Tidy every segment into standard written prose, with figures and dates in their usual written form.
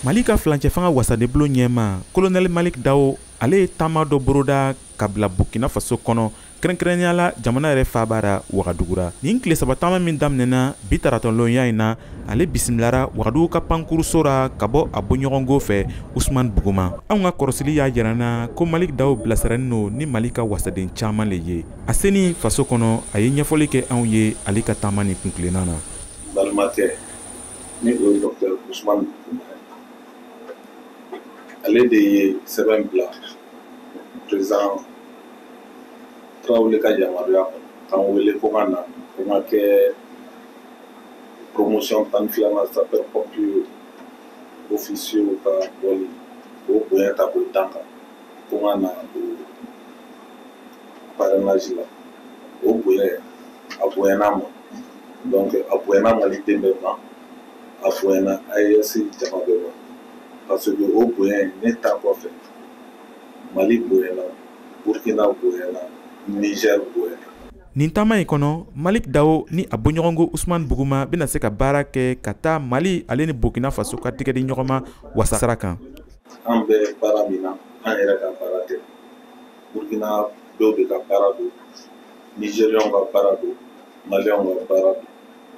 Mali ka flancɛ fanga wasadebolo ɲɛma Colonel Malik Dawo ale ye taama dɔ boroda ka bila Burkina Faso kɔnɔ kɛrɛnkɛrɛnnenya la jamana yɛrɛ faabara Wagadugura. Nin tile saba taama min daminɛna bi taratɔlɔnya in na ale bisimilara Wagadugu ka pankuruso ra ka bɔ a bɔɲɔgɔngo fɛ Usman Buguma. Anw ka kɔrɔsili y'a jira n na ko Malik Dawo bilasirani no ni Mali ka wasaden caman le ye. A seni faso kɔnɔ a ye ɲɛfɔli kɛ anw ye ale ka taama ni kunkilenna na. Balimakɛ ni o ye Dr Usman Buguma ale de ye sɛbɛn bila président Traoré ka yamaruya k'an wele ko ka na ko ka kɛ promotion tan filanan sapeur pompier officier ka bɔli o bonya ta k'o dan kan ko ka na o parrainage la o bonya a bonyana ma donc a bonyana Maliden bɛɛ ma a bonyana AES jama bɛɛ ma parce que o bonya ne ta kɔfɛ Mali bonyana Burkina bonyana Niger bonyana. Nin taama in kɔnɔ Malik Dawo ni a bɔɲɔgɔngo Usman Buguma bɛna se ka baara kɛ ka taa Mali ale ni Burkina Faso ka tigɛ di ɲɔgɔn ma wasa sira kan. An bɛ baara min na an yɛrɛ ka baara tɛ Burkina dɔw bɛ ka baara don Nigériens ka baara don Maliens ka baara don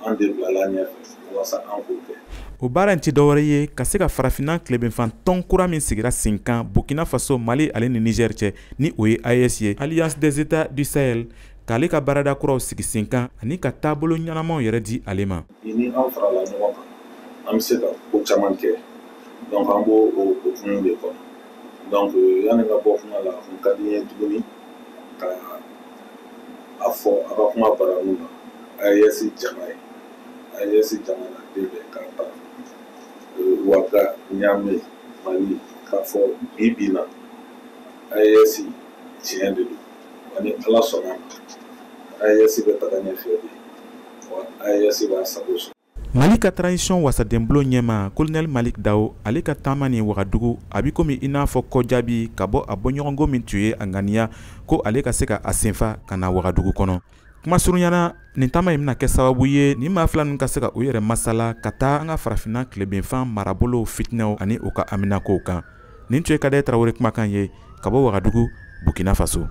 an de bilala ɲɛfɛ walasa an k'o kɛ. O baara in ti dɔwɛrɛ ye ka se ka farafinna tilebinfan tɔn kura min sigira sen kan Burkina Faso, Mali ale ni Niger cɛ ni o ye AES ye Alliance des États du Sahel k'ale ka baarada kuraw sigi sen kan ani ka taabolo ɲɛnamaw yɛrɛ di ale ma. Ni an farala ɲɔgɔn kan an bɛ se ka ko caman kɛ donc an b'o hokumu de kɔnɔ donc yanni ka bɔ kuma la a kun ka di n ye tuguni ka a fɔ a ka kuma barabu na AES jama ye AES jamana den bɛɛ ka taa Ouaga, Niamey, Mali k'a fɔ bi bi in na AES tiɲɛ de don ani Ala sɔnna AES bɛ taga ɲɛfɛ de wa AES b'a sago sɔrɔ. Mali ka transition wasadenbolo ɲɛma Colonel Malik Dawo ale ka taama ni Wagadugu a bi komi i n'a fɔ kɔjaabi ka bɔ a bɔɲɔgɔngo min tun ye a ŋaniya ko ale ka se ka a senfa ka na Wagadugu kɔnɔ. Kuma surunyana nin taama in bɛna kɛ sababu ye ni maa fila ninnu ka se ka u yɛrɛ masala ka taa an ka farafinna tilebinfan marabolo fitinɛw ani u ka aminakow kan. Nin tun ye Kade Tarawele kumakan ye ka bɔ Wagadugu, Burkina Faso.